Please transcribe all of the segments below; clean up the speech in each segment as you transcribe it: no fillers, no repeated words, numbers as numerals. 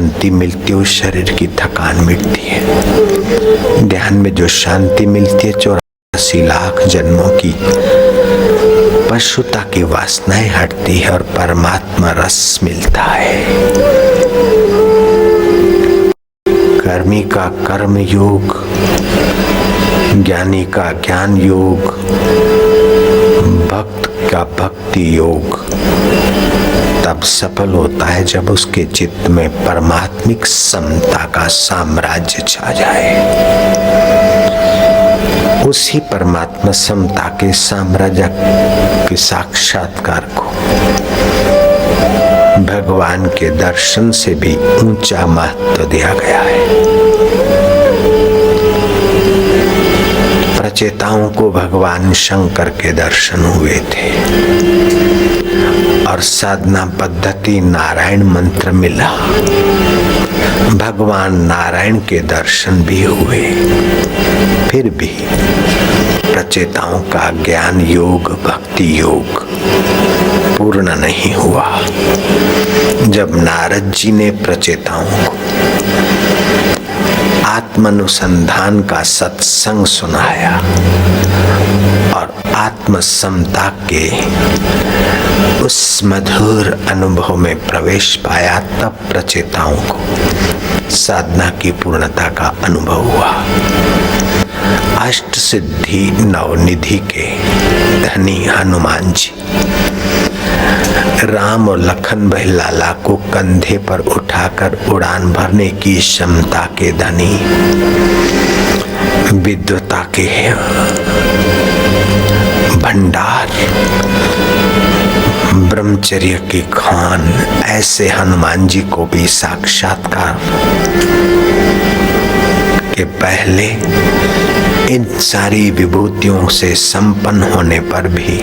शांति मिलती है उस शरीर की थकान मिटती है। ध्यान में जो शांति मिलती है 84 लाख जन्मों की पशुता की वासनाएं हटती है और परमात्मा रस मिलता है। कर्मी का कर्म योग, ज्ञानी का ज्ञान योग, भक्त का भक्ति योग तब सफल होता है जब उसके चित्त में परमात्मिक समता का साम्राज्य छा जाए। उसी परमात्मा समता के साम्राज्य के साक्षात्कार को भगवान के दर्शन से भी ऊंचा महत्व दिया गया है। प्रचेताओं को भगवान शंकर के दर्शन हुए थे और साधना पद्धति नारायण मंत्र मिला। भगवान नारायण के दर्शन भी हुए, फिर भी प्रचेताओं का ज्ञान योग भक्ति योग पूर्ण नहीं हुआ। जब नारद जी ने प्रचेताओं को आत्मानुसंधान का सत्संग सुनाया और आत्म समता के उस मधुर अनुभव में प्रवेश पाया, तब प्रचेताओं को साधना की पूर्णता का अनुभव हुआ। अष्ट सिद्धि नवनिधि के धनी हनुमान जी राम और लखन भाई लाला को कंधे पर उठाकर उड़ान भरने की क्षमता के धनी, विद्वता के भंडार, ब्रह्मचर्य की खान, ऐसे हनुमान जी को भी साक्षात्कार के पहले इन सारी विभूतियों से संपन्न होने पर भी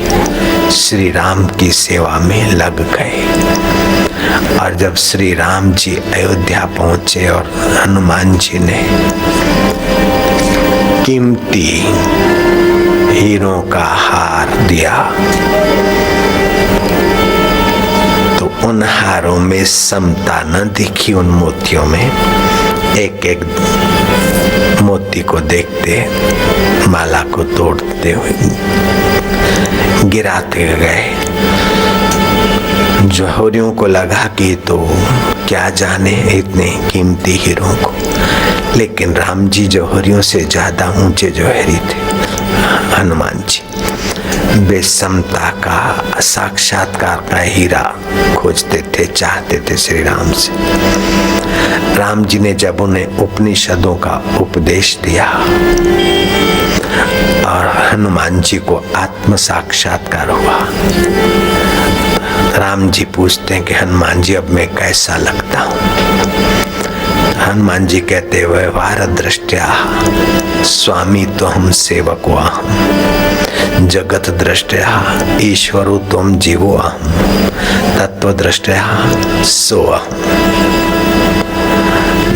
श्री राम की सेवा में लग गए। और जब श्री राम जी अयोध्या पहुंचे और हनुमान जी ने कीमती हीरों का हार दिया, तो उन हारों में समता न दिखी। उन मोतियों में एक एक मोती को देखते, माला को तोड़ते हुए गिराते गए। जौहरियों को लगा कि तो क्या जाने इतने कीमती हीरों को, लेकिन राम जी जौहरियों से ज्यादा ऊंचे जौहरी थे। हनुमान जी बेसमता का साक्षात्कार का हीरा खोजते थे, चाहते थे श्री राम से। राम जी ने जब उन्हें उपनिषदों का उपदेश दिया और हनुमान जी को आत्म साक्षात्कार हुआ, राम जी पूछते हैं कि हनुमान जी अब मैं कैसा लगता हूँ? हनुमान जी कहते व्यवहार दृष्टया स्वामी तो हम सेवक अहम, जगत दृष्टया ईश्वरो तुम जीवो अहम, तत्व दृष्टया सो अहम।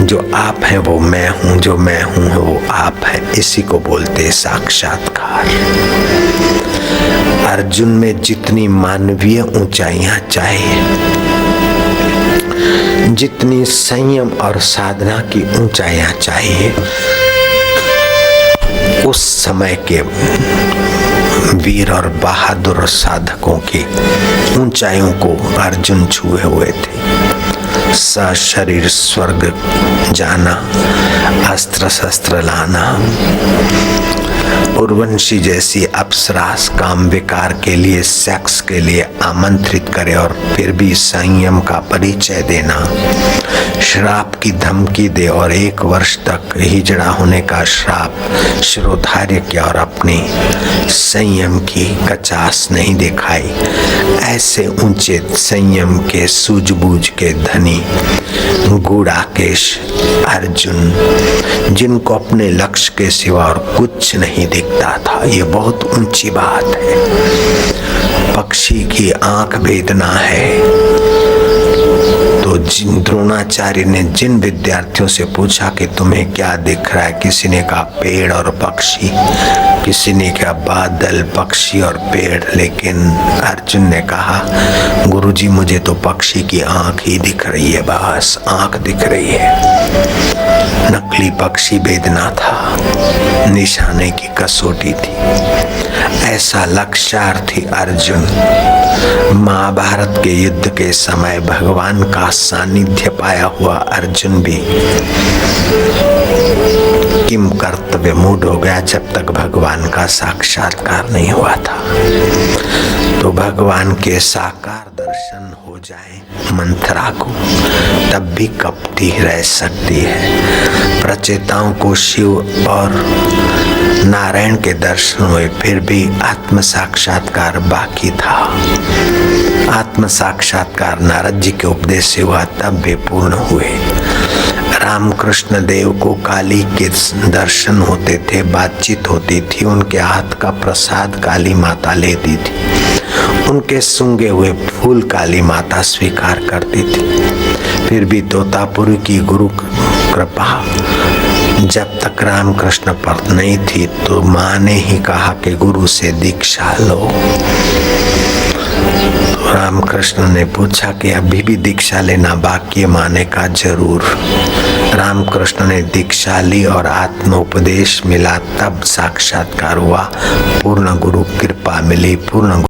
जो आप हैं वो मैं हूँ, जो मैं हूँ वो आप हैं, इसी को बोलते साक्षात्कार। अर्जुन में जितनी मानवीय ऊंचाइयां चाहिए, जितनी संयम और साधना की ऊंचाइयां चाहिए, उस समय के वीर और बहादुर साधकों की ऊंचाइयों को अर्जुन छुए हुए थे। सशरीर स्वर्ग जाना, अस्त्र शस्त्र लाना, उर्वशी जैसी अप्सरास काम विकार के लिए, सेक्स के लिए आमंत्रित करे और फिर भी संयम का परिचय देना, श्राप की धमकी दे और 1 वर्ष तक हिजड़ा होने का श्राप शिरोधार्य किया और अपनी संयम की कचास नहीं दिखाई। ऐसे ऊंचे संयम के सूझबूझ के धनी गूढ़ाकेश अर्जुन, जिनको अपने लक्ष्य के सिवा और कुछ नहीं दिखता था, ये बहुत ऊंची बात है। पक्षी की आंख भेदना है। तो द्रोणाचार्य ने जिन विद्यार्थियों से पूछा कि तुम्हें क्या दिख रहा है, किसी ने कहा पेड़ और पक्षी, किसी ने कहा बादल, पक्षी और पेड़, लेकिन अर्जुन ने कहा गुरु प्रभु जी मुझे तो पक्षी की आंख ही दिख रही है, बस आंख दिख रही है। नकली पक्षी भेदना था, निशाने की कसौटी थी। ऐसा लक्ष्यार्थी अर्जुन महाभारत के युद्ध के समय भगवान का सानिध्य पाया हुआ अर्जुन भी किम कर्तव्य मूड हो गया जब तक भगवान का साक्षात्कार नहीं हुआ था। तो भगवान के साकार दर्शन हो जाए मंथरा को, तब भी कपटी रह सकती है। प्रचेताओं को शिव और नारायण के दर्शन हुए, फिर भी आत्म साक्षात्कार बाकी था। आत्म साक्षात्कार नारद जी के उपदेश से हुआ, तब भी पूर्ण हुए। रामकृष्ण देव को काली के दर्शन होते थे, बातचीत होती थी, उनके हाथ का प्रसाद काली माता लेती थी, उनके सूंघे हुए फूल काली माता स्वीकार करती थी। फिर भी तोतापुरी की गुरु कृपा जब तक रामकृष्ण पर नहीं थी, तो माँ ने ही कहा कि गुरु से दीक्षा लो। रामकृष्ण ने पूछा कि अभी भी दीक्षा लेना बाकी है? माने का जरूर। रामकृष्ण ने दीक्षा ली और आत्म उपदेश मिला, तब साक्षात्कार हुआ, पूर्ण गुरु कृपा मिली, पूर्ण